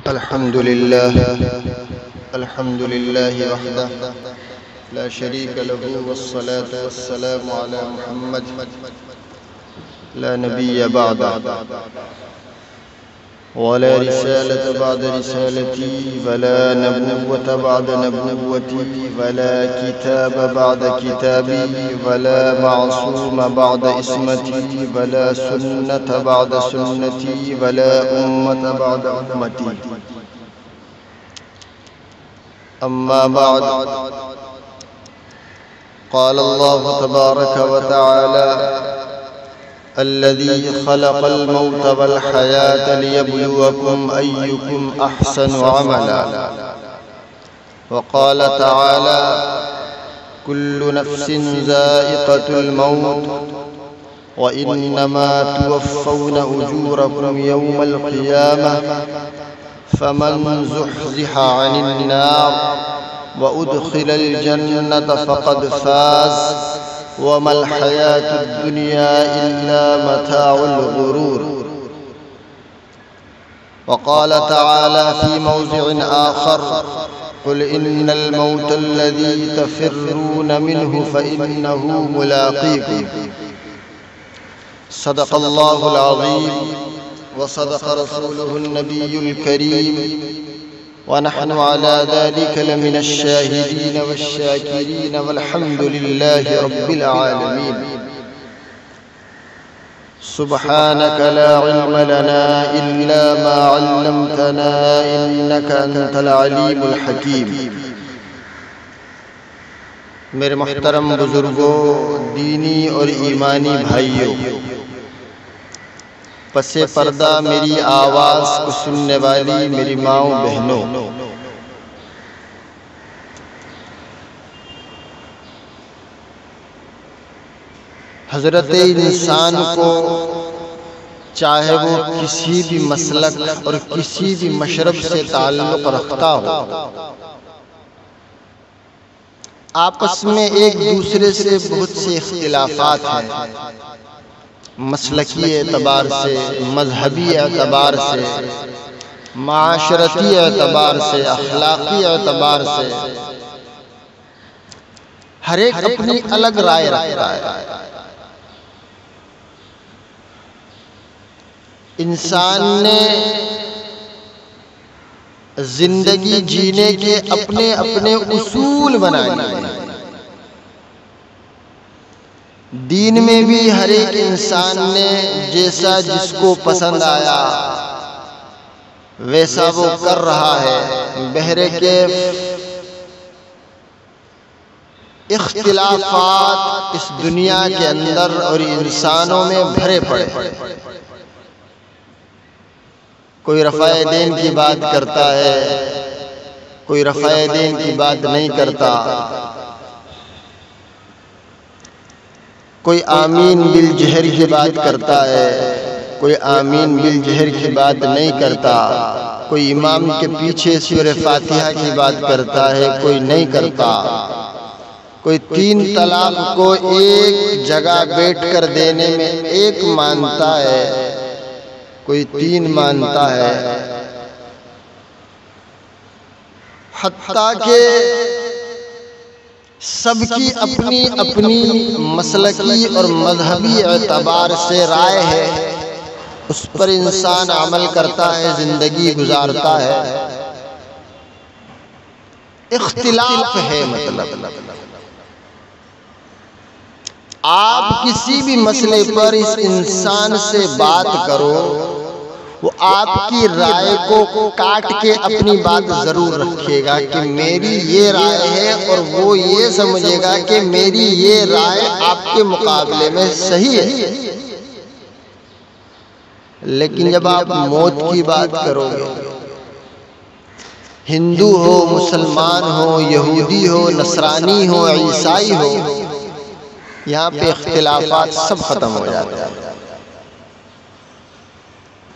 الحمد لله وحده لا شريك له والصلاة والسلام على محمد لا نبي بعده ولا رسالة بعد رسالتي ولا نبوة بعد نبوتي ولا كتاب بعد كتابي ولا معصوم بعد اسمتي ولا سنة بعد سنتي ولا أمة بعد أمتي. أما بعد، قال الله تبارك وتعالى: الذي خلق الموت والحياة ليبلوكم أيكم أحسن عملا. وقال تعالى: كل نفس ذائقة الموت وإنما توفون أجوركم يوم القيامة فمن زحزح عن النار وأدخل الجنة فقد فاز وما الحياة الدنيا إلا متاع الغرور. وقال تعالى في موضع آخر: قل إن الموت الذي تفرون منه فإنه ملاقيكم. صدق الله العظيم وصدق رسوله النبي الكريم، ونحن على ذلك لمن الشاهدين والشاكرين والحمد لله رب العالمين. سبحانك لا علم لنا إلا ما علمتنا إنك أنت العليم الحكيم. میرے محترم بزرگوں، دینی اور ایمانی بھائیوں، پس پردہ میری آواز کو سننے والی میری ماؤں بہنوں، حضرت انسان کو چاہے وہ کسی بھی مسلک اور کسی بھی مشرب سے تعلق رکھتا ہو، آپس میں ایک دوسرے سے بہت سے اختلافات ہیں، مسلکی اعتبار سے، مذہبی اعتبار سے، معاشرتی اعتبار سے، اخلاقی اعتبار سے، ہر ایک اپنی الگ رائے رکھتا ہے۔ انسان نے زندگی جینے کے اپنے اپنے اصول بنائے ہیں۔ دین میں بھی ہر ایک انسان نے جیسا جس کو پسند آیا ویسا وہ کر رہا ہے۔ بہرکیف اختلافات اس دنیا کے اندر اور انسانوں میں بھرے پڑے۔ کوئی رفع دین کی بات کرتا ہے، کوئی رفع دین کی بات نہیں کرتا، کوئی آمین بالجہر کی بات کرتا ہے، کوئی آمین بالجہر کی بات نہیں کرتا، کوئی امام کے پیچھے سورہ فاتحہ کی بات کرتا ہے، کوئی نہیں کرتا، کوئی 3 طلاق کو ایک جگہ بیٹھ کر دینے میں ایک مانتا ہے، کوئی 3 مانتا ہے، حتیٰ کہ سب کی اپنی اپنی مسلکی اور مذہبی اعتبار سے رائے ہے، اس پر انسان عمل کرتا ہے، زندگی گزارتا ہے۔ اختلاف ہے مطلب آپ کسی بھی مسئلے پر اس انسان سے بات کرو، وہ آپ کی رائے کو کاٹ کے اپنی بات ضرور رکھے گا کہ میری یہ رائے ہے، اور وہ یہ سمجھے گا کہ میری یہ رائے آپ کے مقابلے میں صحیح ہے۔ لیکن جب آپ موت کی بات کرو گے، ہندو ہو، مسلمان ہو، یہودی ہو، نصرانی ہو، عیسائی ہو، یہاں پہ اختلافات سب ختم ہو جاتے ہیں۔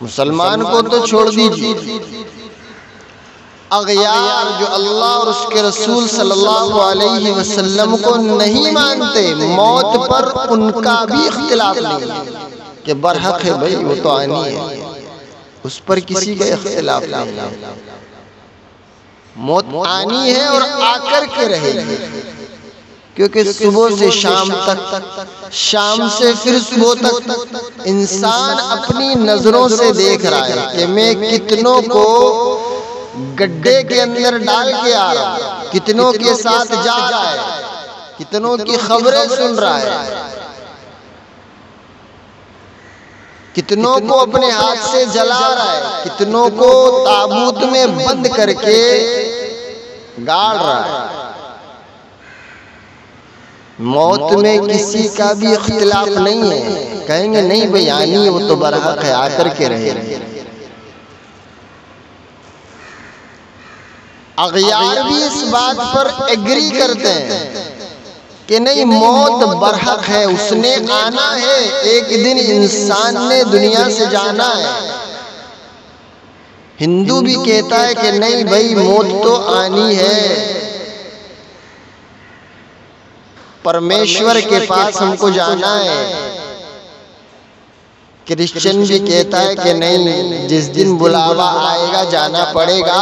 مسلمان کو تو چھوڑ دیجیے، اغیار جو اللہ اور اس کے رسول صلی اللہ علیہ وسلم کو نہیں مانتے، موت پر ان کا بھی اختلاف نہیں کہ برحق ہے بھائی، وہ تو آنی ہے، اس پر کسی کا اختلاف نہیں ہے۔ موت آنی ہے اور آ کر کے رہے گی، کیونکہ صبح سے شام تک، شام سے پھر صبح تک انسان اپنی نظروں سے دیکھ رہا ہے کہ میں کتنوں کو گڈھے کے اندر ڈال کے آ رہا ہوں، کتنوں کے ساتھ جا رہا ہے، کتنوں کی خبریں سن رہا ہے، کتنوں کو اپنے ہاتھ سے جلا رہا ہے، کتنوں کو تابوت میں بند کر کے گاڑ رہا ہے۔ موت میں کسی کا بھی اختلاف نہیں ہے، کہیں گے نہیں بھئی آنی ہے، وہ تو برحق ہے، آ کر کے رہے گی۔ اغیار بھی اس بات پر ایگری کرتے ہیں کہ نہیں، موت برحق ہے، اس نے آنا ہے، ایک دن انسان نے دنیا سے جانا ہے۔ ہندو بھی کہتا ہے کہ نہیں بھائی موت تو آنی ہے، پرمیشور کے پاس ہم کو جانا ہے۔ کرسچن بھی کہتا ہے کہ نہیں، جس دن بلاوا آئے گا جانا پڑے گا۔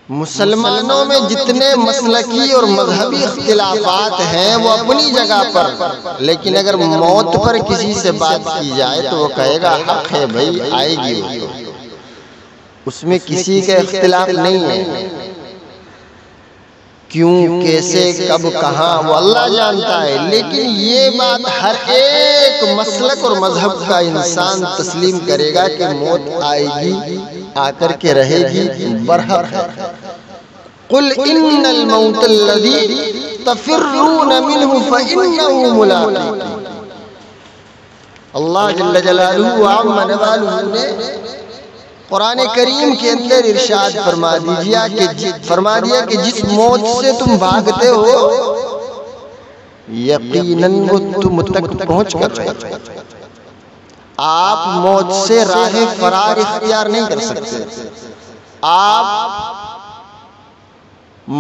مسلمانوں میں جتنے مسلکی اور مذہبی اختلافات ہیں وہ اپنی جگہ پر، لیکن اگر موت پر کسی سے بات کی جائے تو وہ کہے گا حق ہے بھائی، آئے گی، اس میں کسی کا اختلاف نہیں ہے۔ کیوں، کیسے، کب، کہاں، وہ اللہ جانتا ہے، لیکن یہ بات ہر ایک مسلک اور مذہب کا انسان تسلیم کرے گا کہ موت آئے گی، آ کر کے رہے گی، برحق ہے۔ قُلْ إِنَّ الْمَوْتَ الَّذِي تَفِرُّونَ مِنْهُ فَإِنَّهُ مُلَاقِيكُمْ۔ اللہ جل جلالہ وعظم نوالہ نے قرآن کریم کے اندر ارشاد فرما دیا کہ جس موت سے تم بھاگتے ہو یقیناً وہ تم تک پہنچ کر رہے۔ آپ موت سے راہ فرار اختیار نہیں کر سکتے۔ آپ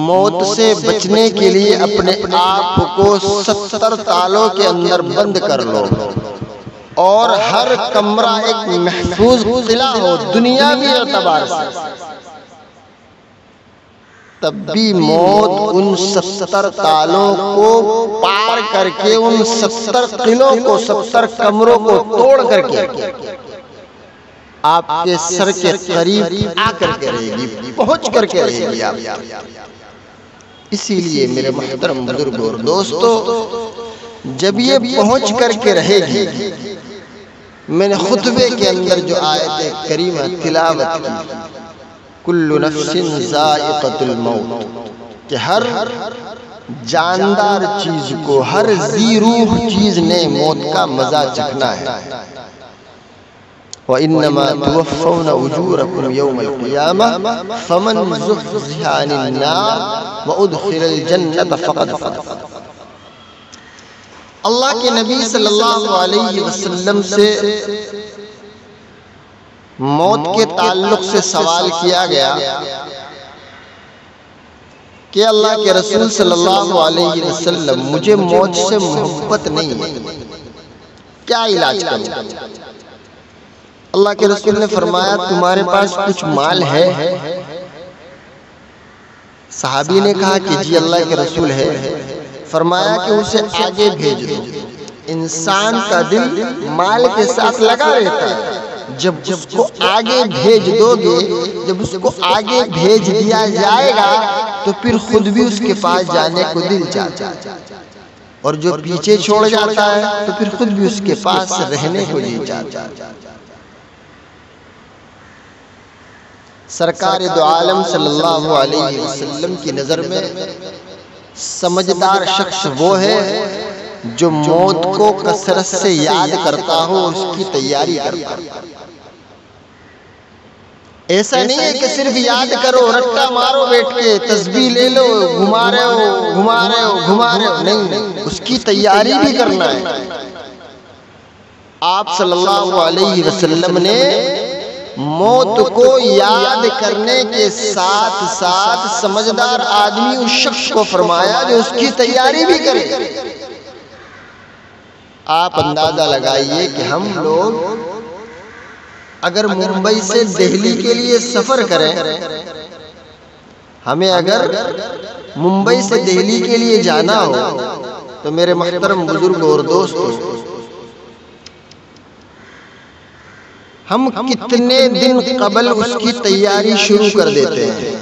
موت سے بچنے کے لیے اپنے آپ کو 70 تالوں کے اندر بند کر لو، اور ہر کمرہ ایک محفوظ قلعہ ہو دنیاوی اعتبار سے، تب بھی موت ان 70 تالوں کو پار کر کے، ان 70 قلعوں کو، 70 کمروں کو توڑ کر کے آپ کے سر کے قریب آ کر کے رہے گی، پہنچ کر کے رہے گی آپ۔ اسی لیے میرے محترم بزرگ اور دوستو، جب یہ پہنچ کر کے رہے گی، میں نے خطبے کے اندر جو آیت کریمہ تلاوت کی، کل نفس ذائقۃ الموت، کہ ہر جاندار چیز کو، ہر ذی روح چیز نے موت کا مزہ چکھنا ہے۔ وَإِنَّمَا تُوَفَّوْنَ أُجُورَكُمْ يَوْمَ الْقِيَامَةِ فَمَنْ زُحْزِحَ عَنِ النَّارِ وَأُدْخِلَ الْجَنَّةَ فَقَدْ فَازَ۔ اللہ کے نبی صلی اللہ علیہ وسلم سے موت کے تعلق سے سوال کیا گیا کہ اللہ کے رسول صلی اللہ علیہ وسلم، مجھے موت سے محبت نہیں ہے، کیا علاج کروں؟ اللہ کے رسول نے فرمایا تمہارے پاس کچھ مال ہے؟ صحابی نے کہا کہ جی اللہ کے رسول ہے۔ فرمایا کہ اسے آگے بھیج دو۔ انسان کا دل مال کے ساتھ لگا رہتا ہے، جب اس کو آگے بھیج دو گے، جب اس کو آگے بھیج دیا جائے گا تو پھر خود بھی اس کے پاس جانے کو دل چاہتا ہے، اور جو پیچھے چھوڑ جاتا ہے تو پھر خود بھی اس کے پاس رہنے کو دل چاہتا ہے۔ سرکار دو عالم صلی اللہ علیہ وسلم کی نظر میں سمجھدار شخص وہ ہے جو موت کو کثرت سے یاد کرتا ہو، اس کی تیاری کرتا ہو۔ ایسا نہیں ہے کہ صرف یاد کرو، رٹا مارو بیٹھ کے، تسبیح لے لو، گھما رہے ہو، نہیں، اس کی تیاری بھی کرنا ہے۔ آپ صلی اللہ علیہ وسلم نے موت کو یاد کرنے کے ساتھ ساتھ سمجھدار آدمی اس شخص کو فرمایا جو اس کی تیاری بھی کرے۔ آپ اندازہ لگائیے کہ ہم لوگ اگر ممبئی سے دہلی کے لیے سفر کریں، ہمیں اگر ممبئی سے دہلی کے لیے جانا ہو تو میرے محترم بزرگ اور دوستو، ہم کتنے دن قبل اس کی تیاری شروع کر دیتے ہیں۔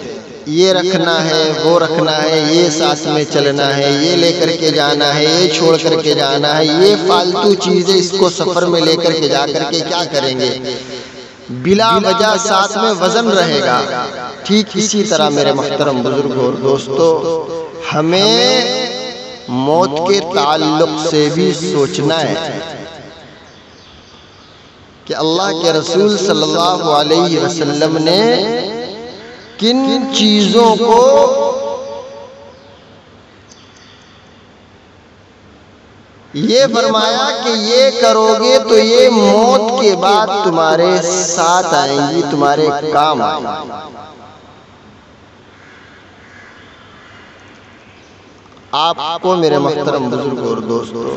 یہ رکھنا ہے، وہ رکھنا ہے، یہ ساتھ میں چلنا ہے، یہ لے کر کے جانا ہے، یہ چھوڑ کر کے جانا ہے، یہ فالتو چیزیں اس کو سفر میں لے کر کے جا کر کے کیا کریں گے؟ بلا وجہ ساتھ میں وزن رہے گا۔ ٹھیک اسی طرح میرے محترم بزرگ اور دوستو، ہمیں موت کے تعلق سے بھی سوچنا ہے کہ اللہ کے رسول صلی اللہ علیہ وسلم نے کن چیزوں کو یہ فرمایا کہ یہ کرو گے تو یہ موت کے بعد تمہارے ساتھ آئیں گی، تمہارے کام آئیں گی۔ آپ کو میرے محترم بزرگ اور دوستو،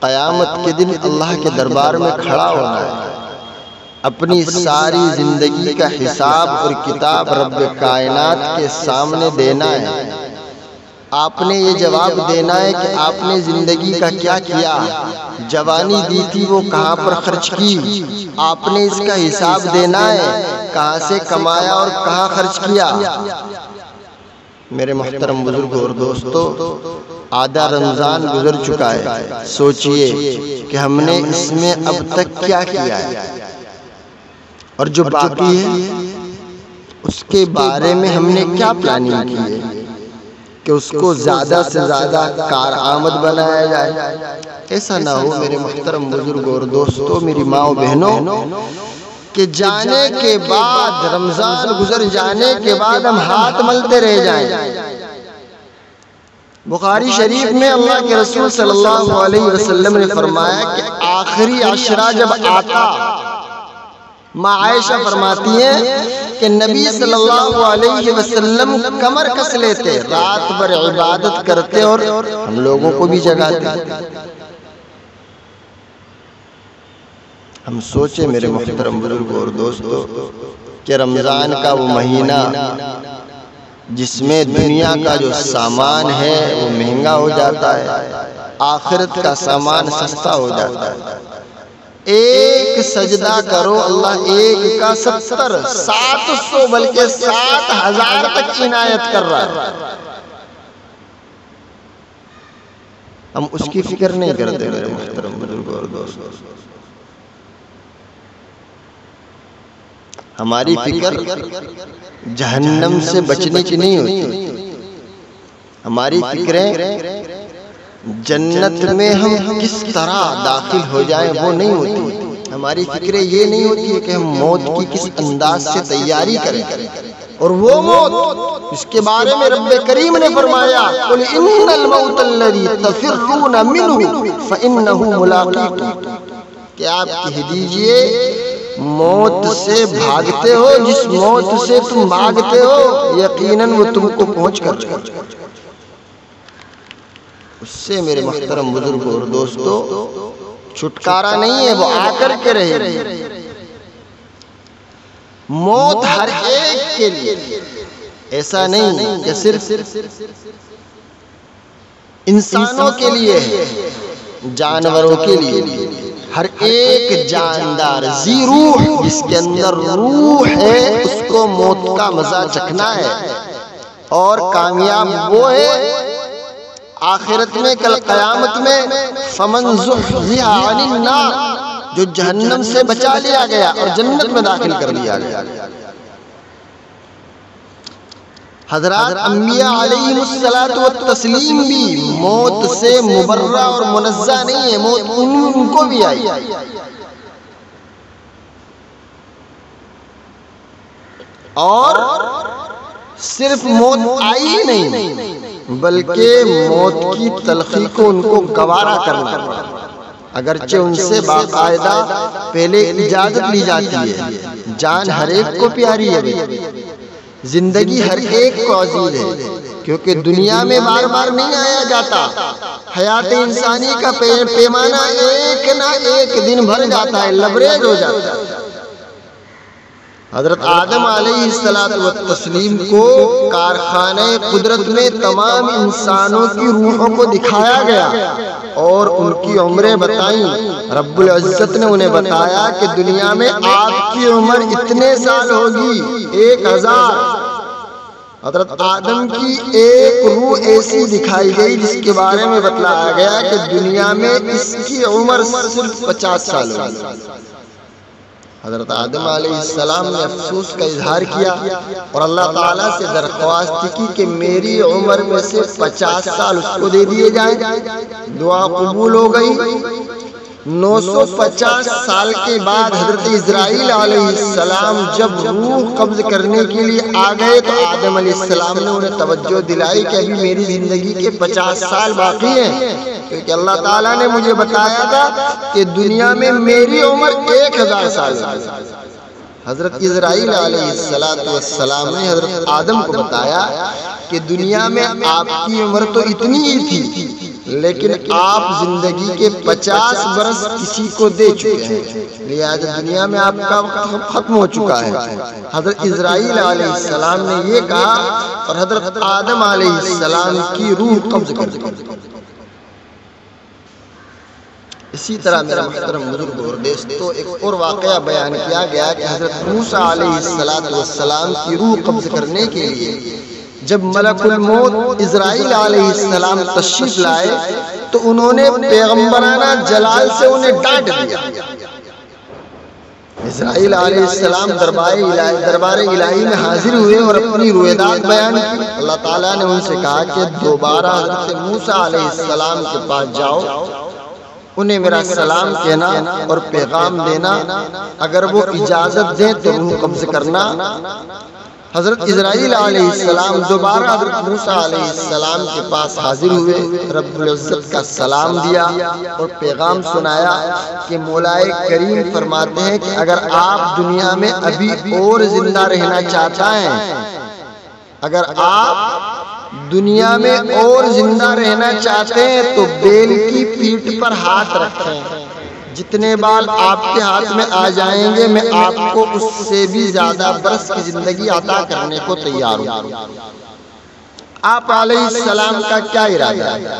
قیامت کے دن اللہ کے دربار میں کھڑا ہونا ہے، اپنی ساری زندگی کا حساب اور کتاب رب کائنات کے سامنے دینا ہے۔ آپ نے یہ جواب دینا ہے کہ آپ نے زندگی کا کیا کیا، جوانی دی تھی وہ کہاں پر خرچ کی، آپ نے اس کا حساب دینا ہے، کہاں سے کمایا اور کہاں خرچ کیا۔ میرے محترم بزرگ اور دوستو، آدھا رمضان گزر چکا ہے، سوچئے کہ ہم نے اس میں اب تک کیا کیا ہے، اور جو باقی ہے اس کے بارے میں ہم نے کیا پلاننگ کی ہے کہ اس کو زیادہ سے زیادہ کارآمد بنایا جائے۔ ایسا نہ ہو میرے محترم بزرگ اور دوستو، میری ماں و بہنوں، کہ جانے کے بعد، رمضان گزر جانے کے بعد ہم ہاتھ ملتے رہ جائیں۔ بخاری شریف میں اللہ کے رسول صلی اللہ علیہ وسلم نے فرمایا کہ آخری عشرہ جب آتا، ماں عائشہ فرماتی ہیں کہ نبی صلی اللہ علیہ وسلم کمر کس لیتے، رات بھر عبادت کرتے اور ہم لوگوں کو بھی جگاتے۔ ہم سوچے میرے محترم بزرگ اور دوستو کہ رمضان کا وہ مہینہ جس میں دنیا کا جو سامان ہے وہ مہنگا ہو جاتا ہے، آخرت کا سامان سستا ہو جاتا ہے۔ ایک سجدہ کرو، اللہ ایک کا 70، 700 بلکہ 7,000 تک عنایت کر رہا ہے۔ ہم اس کی فکر نہیں کرتے میرے محترم بزرگ اور دوستو۔ ہماری فکر جہنم سے بچنے کی نہیں ہوتی، ہماری فکریں جنت میں ہم کس طرح داخل ہو جائیں وہ نہیں ہوتی، ہماری فکریں یہ نہیں ہوتی ہے کہ ہم موت کی کس انداز سے تیاری کریں، اور وہ موت اس کے بارے میں رب کریم نے فرمایا قُلْ إِنَّ الْمَوْتَ الَّذِي تَفِرُّونَ مِنْهُ فَإِنَّهُ مُلَاقِيكُمْ، کہ آپ کہہ دیجئے موت سے بھاگتے ہو، جس موت سے تم بھاگتے ہو یقیناً وہ تم کو پہنچ کر جائے۔ اس سے میرے محترم بزرگ اور دوستو چھٹکارا نہیں ہے، وہ آ کر کے رہے گی۔ موت ہر ایک کے لیے، ایسا نہیں کہ صرف انسانوں کے لیے ہے، جانوروں کے لیے، ہر ایک جاندار ذی روح جس کے اندر روح ہے اس کو موت کا مزہ چکھنا ہے، اور کامیاب وہ ہے آخرت میں، کل قیامت میں فمن زحزح عن النار، جو جہنم سے بچا لیا گیا اور جنت میں داخل کر لیا گیا۔ حضرات انبیاء علیہم الصلاۃ والتسلیم بھی موت سے مبرہ اور منزہ نہیں ہے، موت ان کو بھی آئی۔ اور صرف موت آئی ہی نہیں بلکہ موت کی تلخی کو ان کو گوارا کرنا پڑا، اگرچہ ان سے باقاعدہ پہلے اجازت لی جاتی ہے۔ جان ہر ایک کو پیاری ہے، زندگی ہر ایک کو عزیز ہے، کیونکہ دنیا میں بار بار نہیں آیا جاتا، حیات انسانی کا پیمانہ ایک نہ ایک دن بھر جاتا ہے، لبریز ہو جاتا ہے۔ حضرت آدم علیہ السلام کو کارخانہ قدرت میں تمام انسانوں کی روحوں کو دکھایا گیا اور ان کی عمریں بتائیں۔ رب العزت نے انہیں بتایا کہ دنیا میں آپ کی عمر اتنے سال ہوگی، 1000۔ حضرت آدم کی ایک روح ایسی دکھائی گئی جس کے بارے میں بتلایا گیا کہ دنیا میں اس کی عمر صرف 50 سال ہوگی۔ حضرت آدم علیہ السلام نے افسوس کا اظہار کیا اور اللہ تعالیٰ سے درخواست کی کہ میری عمر میں سے 50 سال اس کو دے دیے جائیں۔ دعا قبول ہو گئی۔ 950 سال کے بعد حضرت اسرائیل علیہ السلام جب روح قبض کرنے کے لیے آ گئے تو آدم علیہ السلام نے انہیں توجہ دلائی کہ ابھی میری زندگی کے 50 سال باقی ہیں، کیونکہ اللہ تعالیٰ نے مجھے بتایا تھا کہ دنیا میں میری عمر 1000 سال ہے۔ حضرت اسرائیل علیہ السلام نے حضرت آدم کو بتایا کہ دنیا میں آپ کی عمر تو اتنی ہی تھی، لیکن آپ زندگی کے 50 برس کسی کو دے چکے ہیں، لہذا دنیا میں آپ کا وقت ختم ہو چکا ہے۔ حضرت اسرائیل علیہ السلام نے یہ کہا اور حضرت آدم علیہ السلام کی روح قبض کر دی۔ اسی طرح میرا محترم بزرگ اور دوستو ایک اور واقعہ بیان کیا گیا کہ حضرت موسیٰ علیہ السلام کی روح قبض کرنے کے لیے جب ملک الموت اسرائیل علیہ السلام تشریف لائے تو انہوں نے پیغمبرانہ جلال سے انہیں ڈانٹ دیا۔ اسرائیل علیہ السلام دربار الہی میں حاضر ہوئے اور اپنی رویداد بیان کی۔ اللہ تعالیٰ نے ان سے کہا کہ دوبارہ حضرت موسیٰ علیہ السلام کے پاس جاؤ، انہیں میرا سلام کہنا اور پیغام دینا، اگر وہ اجازت دیں تو روح قبض کرنا۔ حضرت اسرائیل علیہ السلام دوبارہ حضرت موسیٰ علیہ السلام کے پاس حاضر ہوئے، رب العزت کا سلام دیا اور پیغام سنایا کہ مولا کریم فرماتے ہیں کہ اگر آپ دنیا میں ابھی اور زندہ رہنا چاہتا ہیں، اگر آپ دنیا میں اور زندہ رہنا چاہتے ہیں تو بیل کی پیٹھ پر ہاتھ رکھیں، جتنے بال آپ کے ہاتھ میں آ جائیں گے میں آپ کو اس سے بھی زیادہ برس کی زندگی عطا کرنے کو تیار ہوں۔ آپ علیہ السلام کا کیا ارادہ ہے؟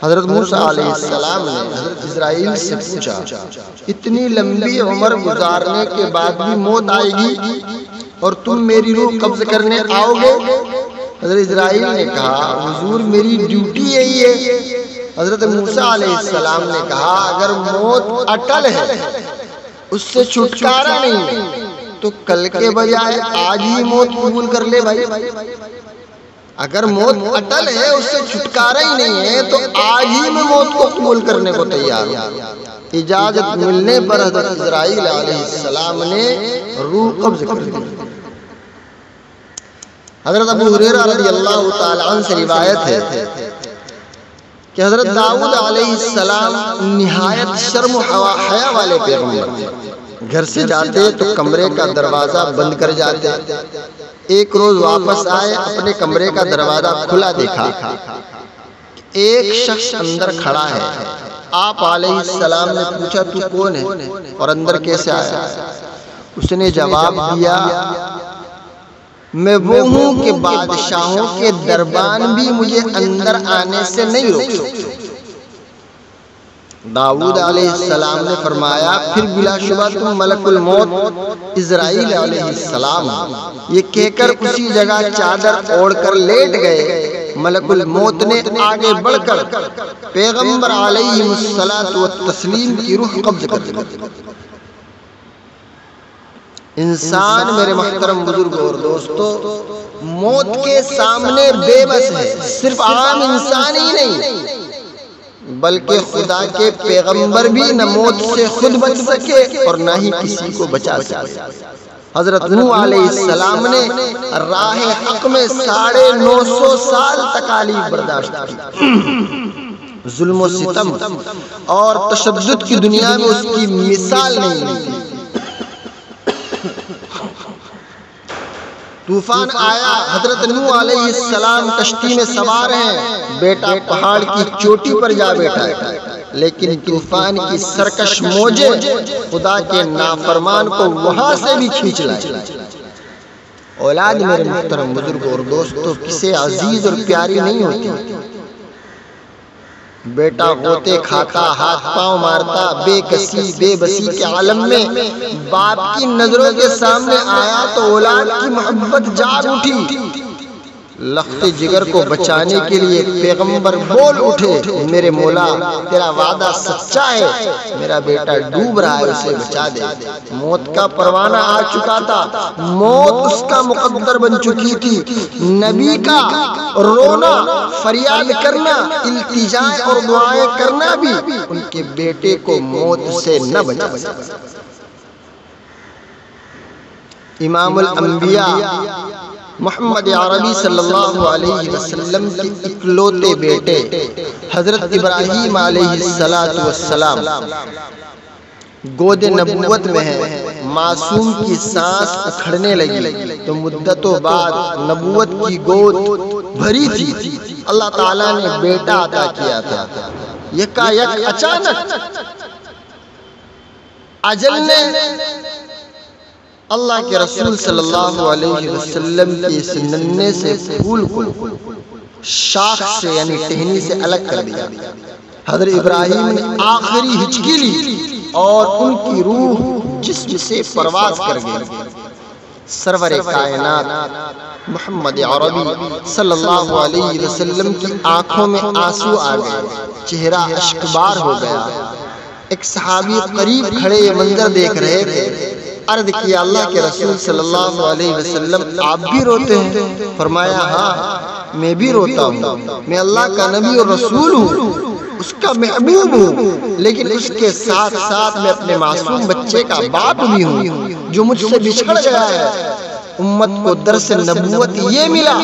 حضرت موسیٰ علیہ السلام نے حضرت اسرائیل سے پوچھا، اتنی لمبی عمر گزارنے کے بعد بھی موت آئے گی اور تم میری روح قبض کرنے آؤ گے؟ حضرت اسرائیل نے کہا، حضور میری ڈیوٹی یہی ہے۔ حضرت موسیٰ علیہ السلام نے کہا، اگر موت اٹل ہے، اس سے چھٹکارا نہیں ہے تو کل کے بجائے آج ہی موت قبول کر لے بھائی۔ اگر موت اٹل ہے، اس سے چھٹکارا ہی نہیں ہے تو آج ہی میں موت کو قبول کرنے کو تیار ہوں۔ اجازت ملنے پر حضرت اسرائیل علیہ السلام نے روح قبض کر دی۔ حضرت ابو ہریرہ رضی اللہ تعالیٰ عنہ سے روایت ہے کہ حضرت داؤد علیہ السلام نہایت شرم و حیا والے پیغمبر، گھر سے جاتے تو کمرے کا دروازہ بند کر جاتے۔ ایک روز واپس آئے، اپنے کمرے کا دروازہ کھلا دیکھا، ایک شخص اندر کھڑا ہے۔ آپ علیہ السلام نے پوچھا، تو کون ہے اور اندر کیسے آیا؟ اس نے جواب دیا، میں وہ ہوں کہ بادشاہوں کے دربان بھی مجھے اندر آنے سے نہیں روک سکتے۔ داؤد علیہ السلام نے فرمایا، پھر بلا شبہ تم ملک الموت اسرائیل علیہ السلام۔ یہ کہہ کر اسی جگہ چادر اوڑھ کر لیٹ گئے۔ ملک الموت نے آگے بڑھ کر پیغمبر علیہ الصلاۃ والتسلیم کی روح قبض کر دی۔ انسان میرے محترم بزرگ اور دوستو موت کے سامنے بے بس ہے۔ صرف عام انسان ہی نہیں بلکہ خدا کے پیغمبر بھی نہ موت سے خود بچ سکے اور نہ ہی کسی کو بچا سکے۔ حضرت نوح علیہ السلام نے راہ حق میں 950 سال تکالیف برداشت کی۔ ظلم و ستم اور تشدد کی دنیا میں اس کی مثال نہیں ملتی۔ طوفان آیا، حضرت نوح علیہ السلام کشتی میں سوار ہیں، بیٹا پہاڑ کی چوٹی پر جا بیٹھا ہے، لیکن طوفان کی سرکش موجیں خدا کے نافرمان کو وہاں سے بھی کھینچ لائے۔ اولاد میرے محترم بزرگوں اور دوستوں کسے عزیز اور پیاری نہیں ہوتی۔ بیٹا غوطے کھاتا، ہاتھ پاؤں مارتا، بے کسی بے بسی کے عالم میں باپ کی نظروں کے سامنے آیا تو اولاد کی محبت جاگ اٹھی۔ لخت جگر کو بچانے کے لیے پیغمبر بول اٹھے، میرے مولا تیرا وعدہ سچا ہے، میرا بیٹا ڈوب رہا ہے، اسے بچا دے۔ موت کا پروانہ آ چکا تھا، موت اس کا مقدر بن چکی تھی۔ نبی کا رونا، فریاد کرنا، التجا اور دعائیں کرنا بھی ان کے بیٹے کو موت سے نہ بچا۔ امام الانبیاء محمد عربی صلی اللہ علیہ وسلم کے اکلوتے بیٹے حضرت ابراہیم علیہ السلام گود نبوت میں ہیں۔ معصوم کی سانس اکھڑنے لگی تو مدتوں بعد نبوت کی گود بھری تھی، اللہ تعالیٰ نے بیٹا عطا کیا تھا۔ یکا یک اچانک اجل نے اللہ کے رسول صلی اللہ علیہ وسلم کے اس ننھے سے پھول کو شاخ سے یعنی ٹہنی سے الگ کر دیا۔ حضرت ابراہیم نے آخری ہچکی لی اور ان کی روح جسم سے پرواز کر گئی۔ سرور کائنات محمد عربی صلی اللہ علیہ وسلم کی آنکھوں میں آنسو آ گئے، چہرہ اشکبار ہو گیا۔ ایک صحابی قریب کھڑے یہ منظر دیکھ رہے تھے۔ عرض کیا اللہ کے رسول صلی اللہ علیہ وسلم آپ بھی روتے ہیں؟ فرمایا ہاں میں بھی روتا ہوں، میں اللہ کا نبی اور رسول ہوں، اس کا محبوب ہوں، لیکن اس کے ساتھ ساتھ میں اپنے معصوم بچے کا باپ بھی ہوں جو مجھ سے بچھڑ گیا ہے۔ امت کو درس نبوت یہ ملا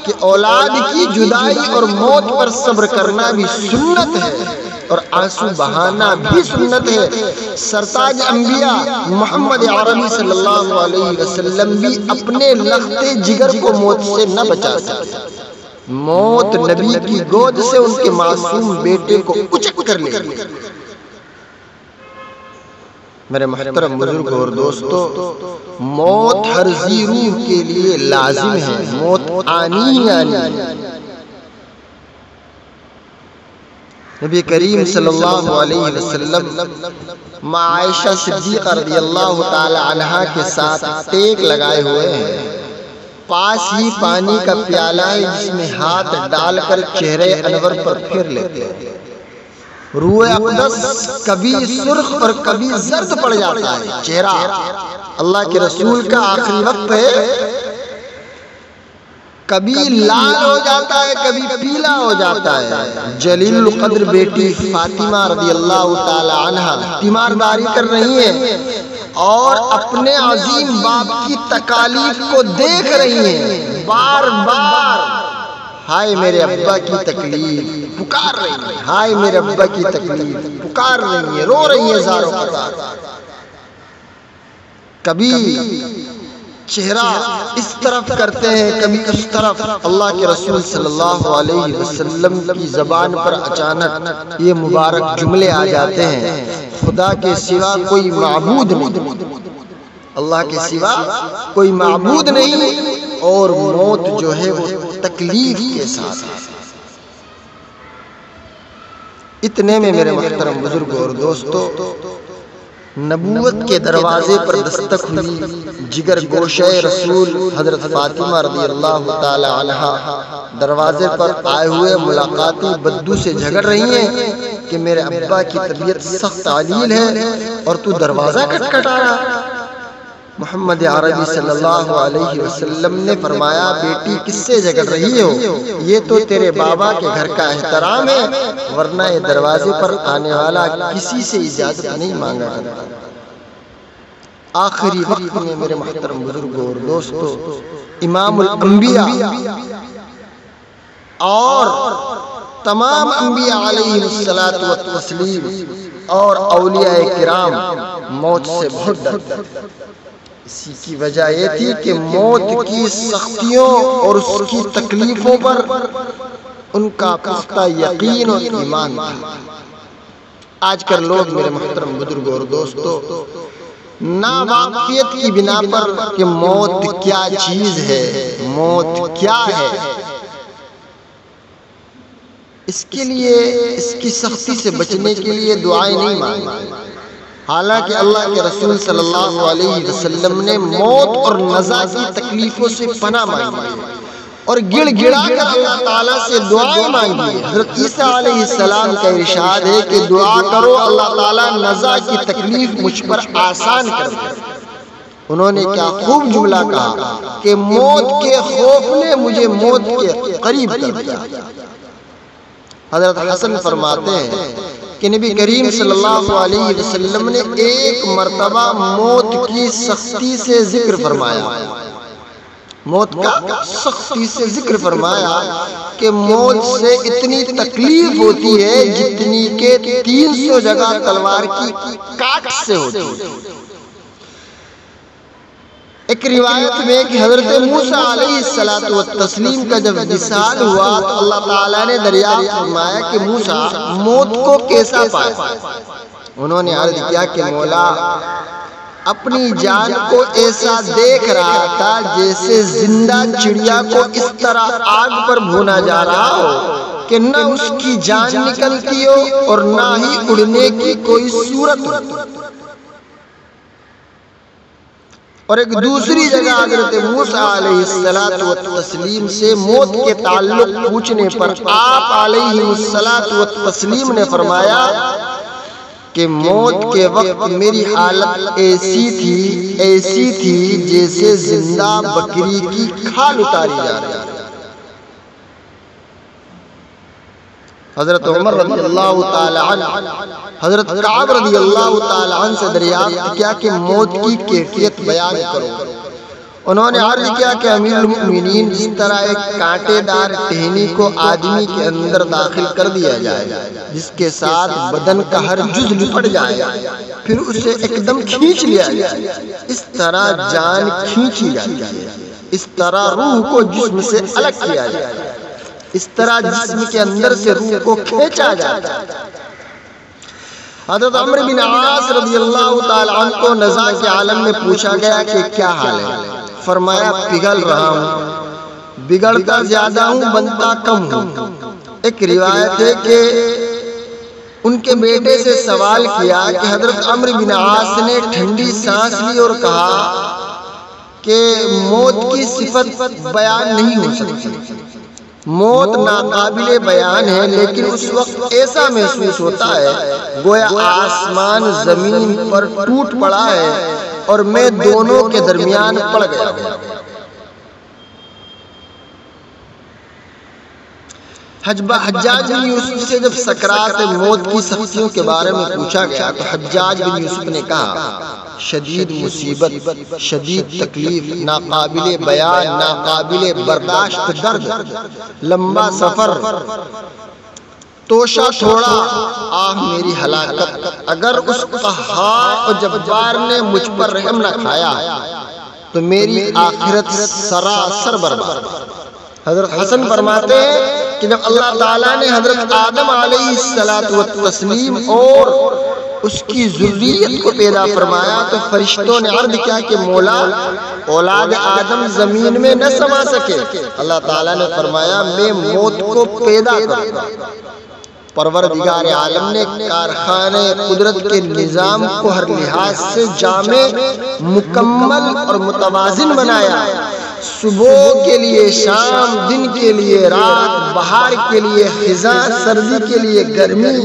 کہ اولاد کی جدائی اور موت پر صبر کرنا بھی سنت ہے اور آنسو بہانا بھی سنت ہے۔ سرتاج انبیاء محمد عربی صلی اللہ علیہ وسلم بھی اپنے لخت جگر کو موت سے نہ بچا سکتے۔ موت نبی کی گود سے ان کے معصوم بیٹے کو اچک کر لے۔ میرے محترم بزرگوں اور دوستو، موت ہر ذی روح کے لیے لازم ہے، موت آنی آنی۔ نبی کریم صلی اللہ علیہ وسلم ماں عائشہ صدیقہ رضی اللہ تعالی عنہا کے ساتھ ٹیک لگائے ہوئے ہیں۔ پاس ہی پانی کا پیالہ ہے جس میں ہاتھ ڈال کر چہرے انور پر پھر لیتے ہیں۔ روح اقدس کبھی سرخ اور کبھی زرد پڑ جاتا ہے۔ چہرہ اللہ کے رسول کا آخری وقت ہے، کبھی لال ہو جاتا ہے کبھی پیلا ہو جاتا ہے۔ جلیل القدر بیٹی فاطمہ رضی اللہ تعالی عنہ تیمارداری کر رہی ہیں اور اپنے عظیم باپ کی تکالیف کو دیکھ رہی ہیں، بار بار ہائے میرے ابا کی تکلیف پکار رہی ہیں، ہائے میرے ابا کی تکلیف پکار رہی ہیں، رو رہی ہیں زاروں قطار۔ کبھی چہرہ اس طرف کرتے ہیں کبھی اس طرف۔ اللہ کے رسول صلی اللہ علیہ وسلم کی زبان پر اچانک یہ مبارک جملے آ جاتے ہیں، خدا کے سوا کوئی معبود نہیں، اللہ کے سوا کوئی معبود نہیں، اور موت جو ہے وہ تکلیف کے ساتھ ہے۔ اتنے میں میرے محترم بزرگوں اور دوستو، نبوت کے دروازے پر دستک ہوئی۔ جگر گوشہ رسول حضرت فاطمہ رضی اللہ تعالی عنہا دروازے پر آئے ہوئے ملاقاتی بدو سے جھگڑ رہی ہیں کہ میرے ابا کی طبیعت سخت علیل ہے اور تو دروازہ کھٹکھٹا رہا۔ محمد عربی صلی اللہ علیہ وسلم نے فرمایا، بیٹی کس سے جھگڑ رہی ہو؟ یہ تو تیرے بابا کے گھر کا احترام ہے، ورنہ یہ دروازے پر آنے والا کسی سے اجازت نہیں مانگا کرتا۔ آخری وقت میں میرے محترم بزرگوں اور دوستو، امام الانبیاء اور تمام انبیاء علیہ الصلوۃ والتسلیم اور اولیاء کرام موت سے بہت ڈرتے ہیں۔ اسی کی وجہ یہ تھی کہ موت کی سختیوں اور اس کی تکلیفوں پر ان کا پختہ یقین اور ایمان تھا۔ آج کل لوگ میرے محترم بزرگوں اور دوستوں ناواقفیت کی بنا پر کہ موت کیا چیز ہے، موت کیا ہے، اس کے لیے اس کی سختی سے بچنے کے لیے دعائیں نہیں مانگتے، حالانکہ اللہ کے رسول صلی اللہ علیہ وسلم نے موت اور نزا کی تکلیفوں سے پناہ مانگی اور گڑ گڑا کر اللہ تعالیٰ سے دعائیں مانگی۔ حضرت عیسیٰ علیہ السلام کا ارشاد ہے کہ دعا کرو اللہ تعالیٰ نزا کی تکلیف مجھ پر آسان کر دے۔ انہوں نے کیا خوب جملہ کہا کہ موت کے خوف نے مجھے موت کے قریب کر دیا۔ حضرت حسن فرماتے ہیں کہ نبی کریم صلی اللہ علیہ وسلم نے ایک مرتبہ موت کی سختی سے ذکر فرمایا، موت کا سختی سے ذکر فرمایا کہ موت سے اتنی تکلیف ہوتی ہے جتنی کہ 300 جگہ تلوار کی کاٹ سے ہوتی ہے۔ ایک روایت میں کہ حضرت موسیٰ علیہ السلام کا جب وصال ہوا تو اللہ تعالیٰ نے دریافت فرمایا کہ موسیٰ موت کو کیسا پایا؟ انہوں نے عرض کیا کہ مولا اپنی جان کو ایسا دیکھ رہا تھا جیسے زندہ چڑیا کو اس طرح آگ پر بھونا جا رہا ہو کہ نہ اس کی جان نکلتی ہو اور نہ ہی اڑنے کی کوئی صورت ہو۔ اور ایک دوسری جگہ حضرت موسیٰ علیہ السلام سے موت کے تعلق پوچھنے پر آپ علیہ السلام نے فرمایا کہ موت کے وقت میری حالت ایسی تھی جیسے زندہ بکری کی کھال اتاری جا رہی ہے۔ حضرت عمر رضی اللہ تعالی عنہ حضرت کعب رضی اللہ تعالی عنہ سے دریافت کیا کہ موت کی کیفیت بیان کرو۔ انہوں نے عرض کیا کہ امیر المؤمنین جس طرح ایک کانٹے دار ٹہنی کو آدمی کے اندر داخل کر دیا جائے جس کے ساتھ بدن کا ہر جز لپٹ جائے پھر اسے ایک دم کھینچ لیا جائے، اس طرح جان کھینچی جاتی ہے، اس طرح روح کو جسم سے الگ کیا جائے، اس طرح جسم کے اندر سے روح کو کھینچا جاتا ہے۔ حضرت عمرو بن عاص رضی اللہ تعالی عنہ کو نزا کے عالم میں پوچھا گیا کہ کیا حال ہے؟ فرمایا پگھل رہا ہوں، بگڑتا زیادہ ہوں بنتا کم ہوں۔ ایک روایت ہے کہ ان کے بیٹے سے سوال کیا کہ حضرت عمرو بن عاص نے ٹھنڈی سانس لی اور کہا کہ موت کی صفت بیان نہیں ہو سکتی، موت ناقابل بیان ہے، لیکن اس وقت ایسا محسوس ہوتا ہے گویا آسمان زمین پر ٹوٹ پڑا ہے اور میں دونوں کے درمیان پڑ گیا ہوں۔ حجاج بن یوسف سے جب سکرات موت کی سختیوں کے بارے میں پوچھا گیا تو حجاج بن یوسف نے کہا شدید مصیبت، شدید تکلیف، ناقابل بیان، ناقابل برداشت درد، لمبا سفر، توشہ تھوڑا، آہ میری ہلاکت۔ اگر اس قہار اور جبار نے مجھ پر رحم نہ کھایا تو میری آخرت سراسر برباد۔ حضرت حسن فرماتے ہیں کہ جب اللہ تعالیٰ نے حضرت آدم علیہ السلام اور اس کی ذریت کو پیدا فرمایا تو فرشتوں نے عرض کیا کہ مولا اولاد آدم زمین میں نہ سما سکے۔ اللہ تعالیٰ نے فرمایا میں موت کو پیدا کروں گا۔ پروردگار عالم نے کارخانے قدرت کے نظام کو ہر لحاظ سے جامع، مکمل اور متوازن بنایا۔ صبح کے لیے شام، دن کے لیے رات، بہار کے لیے خزاں، سردی کے لیے گرمی،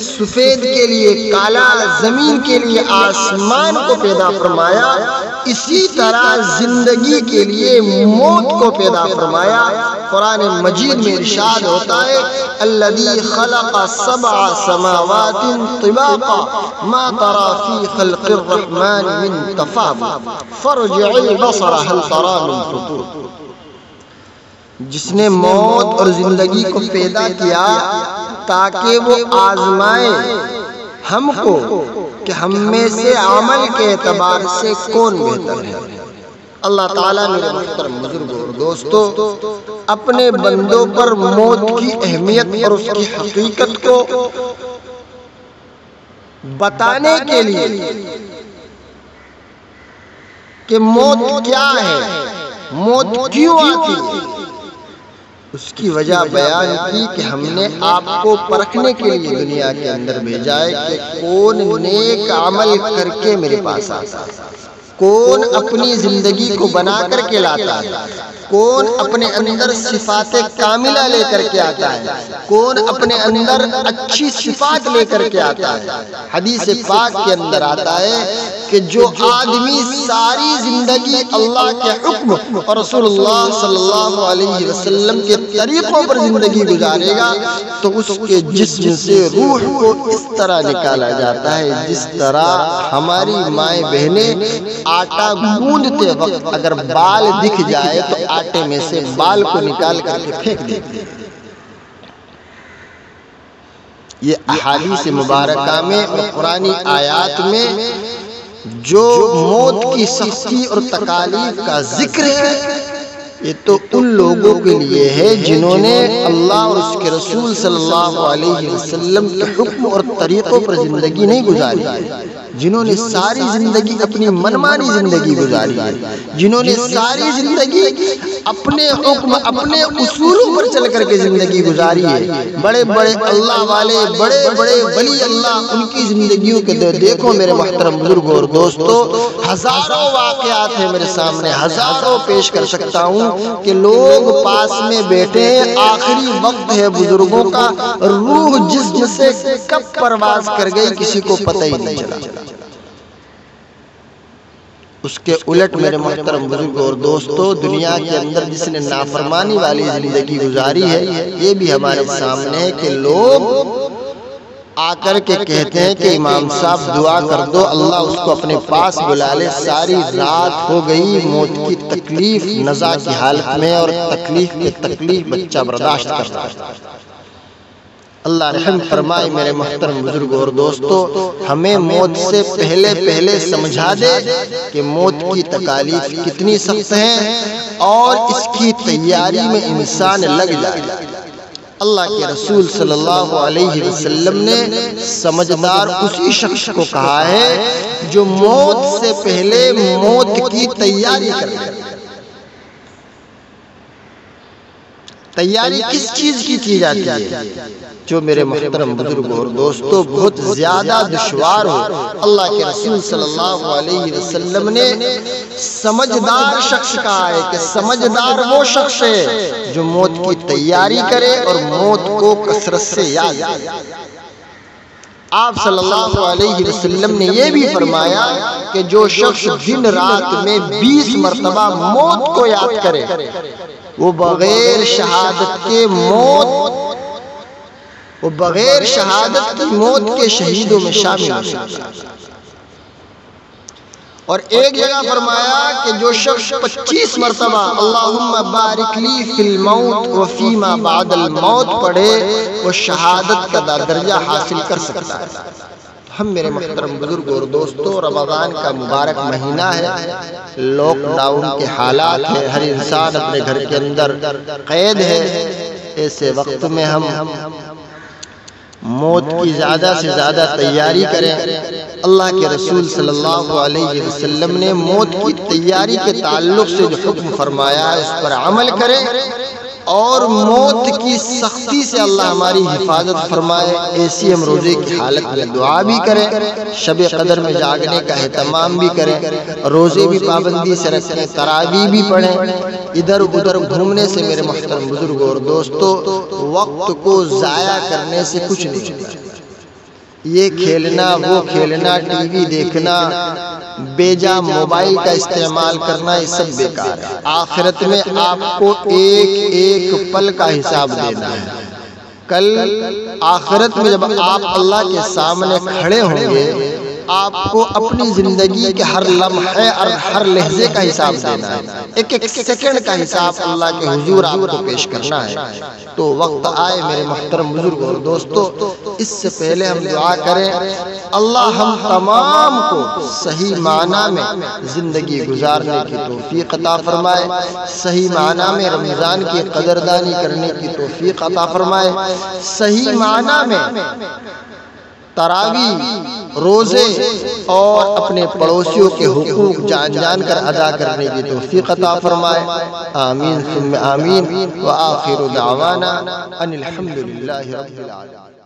سفید کے لیے کالا، زمین کے لیے آسمان کو پیدا فرمایا۔ اسی طرح زندگی کے لیے موت کو پیدا فرمایا۔ قرآن مجید میں ارشاد ہوتا ہے الذی خلق سبع سماوات طباقا ما ترى في خلق الرحمن من تفاوت فارجع البصر هل ترى من فطور۔ جس نے موت اور زندگی کو پیدا کیا تاکہ وہ آزمائے ہم کو کہ ہم میں سے عمل کے اعتبار سے کون بہتر ہے۔ اللہ تعالیٰ میرے محترم بزرگوں اور دوستو اپنے بندوں پر موت کی اہمیت اور اس کی حقیقت کو بتانے کے لیے کہ موت کیا ہے، موت کیوں آتی ہے، اس کی وجہ بیان کی کہ ہم نے آپ کو پرکھنے کے لیے دنیا کے اندر بھیجا ہے کہ کون نیک عمل کر کے میرے پاس آتا ہے، کون اپنی زندگی کو بنا کر کے لاتا ہے، کون اپنے اندر صفات کاملہ لے کر کے آتا ہے، کون اپنے اندر اچھی صفات لے کر کے آتا ہے۔ حدیث پاک کے اندر آتا ہے کہ جو آدمی ساری زندگی اللہ کے حکم اور رسول اللہ صلی اللہ علیہ وسلم کے طریقوں پر زندگی گزارے گا تو اس کے جسم سے روح کو اس طرح نکالا جاتا ہے جس طرح ہماری مائیں بہنیں آٹا گوندتے وقت اگر بال دکھ جائے تو آٹے میں سے بال کو نکال کر کے پھینک دیتے ہیں۔ یہ احادیث مبارکہ میں اور قرآنی آیات میں جو موت کی سختی اور تکالیف کا ذکر ہے یہ تو ان لوگوں کے لیے ہے جنہوں نے اللہ اور اس کے رسول صلی اللہ علیہ وسلم کے حکم اور طریقوں پر زندگی نہیں گزاری ہے، جنہوں نے ساری زندگی اپنی منمانی زندگی گزاری ہے، جنہوں نے ساری زندگی اپنے حکم اپنے اصولوں پر چل کر کے زندگی گزاری ہے۔ بڑے بڑے اللہ والے، بڑے بڑے ولی اللہ، ان کی زندگیوں کے دیکھو میرے محترم بزرگوں اور دوستو، ہزاروں واقعات ہیں میرے سامنے، ہزاروں پیش کر سکتا ہوں کہ لوگ پاس میں بیٹھے ہیں، آخری وقت ہے بزرگوں کا، روح جسم سے کب پرواز کر گئی کسی کو پتہ ہی نہیں چلا۔ اس کے الٹ میرے محترم بزرگوں اور دوستو دنیا کے اندر جس نے نافرمانی والی زندگی گزاری ہے یہ بھی ہمارے سامنے ہے کہ لوگ آ کر کے کہتے ہیں کہ امام صاحب دعا کر دو اللہ اس کو اپنے پاس بلا لے، ساری رات ہو گئی موت کی تکلیف نزا کی حالت میں اور تکلیف بچہ برداشت کرتا ہے۔ اللہ رحم فرمائے میرے محترم بزرگوں اور دوستو، ہمیں موت سے پہلے سمجھا دے کہ موت کی تکالیف کتنی سخت ہیں اور اس کی تیاری میں انسان لگ جائے۔ اللہ کے رسول صلی اللہ علیہ وسلم نے سمجھدار اسی شخص کو کہا ہے جو موت سے پہلے موت کی تیاری کرے۔ تیاری کس چیز کی جاتی ہے؟ جو میرے محترم بزرگوں اور دوستو بہت زیادہ دشوار ہو۔ اللہ کے رسول صلی اللہ علیہ وسلم نے سمجھدار شخص کہا ہے کہ سمجھدار وہ شخص ہے جو موت کی تیاری کرے اور موت کو کثرت سے یاد کرے۔ آپ صلی اللہ علیہ وسلم نے یہ بھی فرمایا کہ جو شخص دن رات میں 20 مرتبہ موت کو یاد کرے وہ بغیر شہادت کی موت کے شہیدوں میں شامل ہو سکتا ہے۔ اور ایک جگہ فرمایا کہ جو شخص 25 مرتبہ اللہم بارک لی فی الموت وفیما بعد الموت پڑھے وہ شہادت کا درجہ حاصل کر سکتا ہے۔ ہم میرے محترم بزرگوں اور دوستو رمضان کا مبارک مہینہ ہے، لاک ڈاؤن کے حالات ہیں، ہر انسان اپنے گھر کے اندر قید ہے۔ ایسے وقت میں ہم موت کی زیادہ سے زیادہ تیاری کریں۔ اللہ کے رسول صلی اللہ علیہ وسلم نے موت کی تیاری کے تعلق سے جو حکم فرمایا ہے اس پر عمل کریں اور موت کی سختی سے اللہ ہماری حفاظت فرمائے۔ ایسی ہم روزے کی حالت میں دعا بھی کریں، شب قدر میں جاگنے کا اہتمام بھی کریں، روزے بھی پابندی سے رکھیں، تراویح بھی پڑھیں۔ ادھر ادھر گھومنے سے میرے محترم بزرگوں اور دوستو وقت کو ضائع کرنے سے کچھ نہیں ہوتا۔ یہ کھیلنا وہ کھیلنا، ٹی وی دیکھنا، بیجا موبائل کا استعمال کرنا یہ سب بیکار ہے۔ آخرت میں آپ کو ایک ایک پل کا حساب دینا ہے۔ کل آخرت میں جب آپ اللہ کے سامنے کھڑے ہوں گے آپ کو اپنی زندگی کے ہر لمحے اور ہر لحظے کا حساب دینا ہے، ایک ایک سیکنڈ کا حساب اللہ کے حضور آپ کو پیش کرنا ہے۔ تو وقت آئے میرے محترم بزرگ اور دوستو، اس سے پہلے ہم دعا کریں اللہ ہم تمام کو صحیح معنی میں زندگی گزارنے کی توفیق عطا فرمائے، صحیح معنی میں رمضان کی قدردانی کرنے کی توفیق عطا فرمائے، صحیح معنی میں تراویح، روزے اور اپنے پڑوسیوں کے حقوق جان جان کر ادا کرنے کی توفیق عطا فرمائے۔ آمین ثم آمین، وآخر دعوانا ان الحمدللہ رب العالمین۔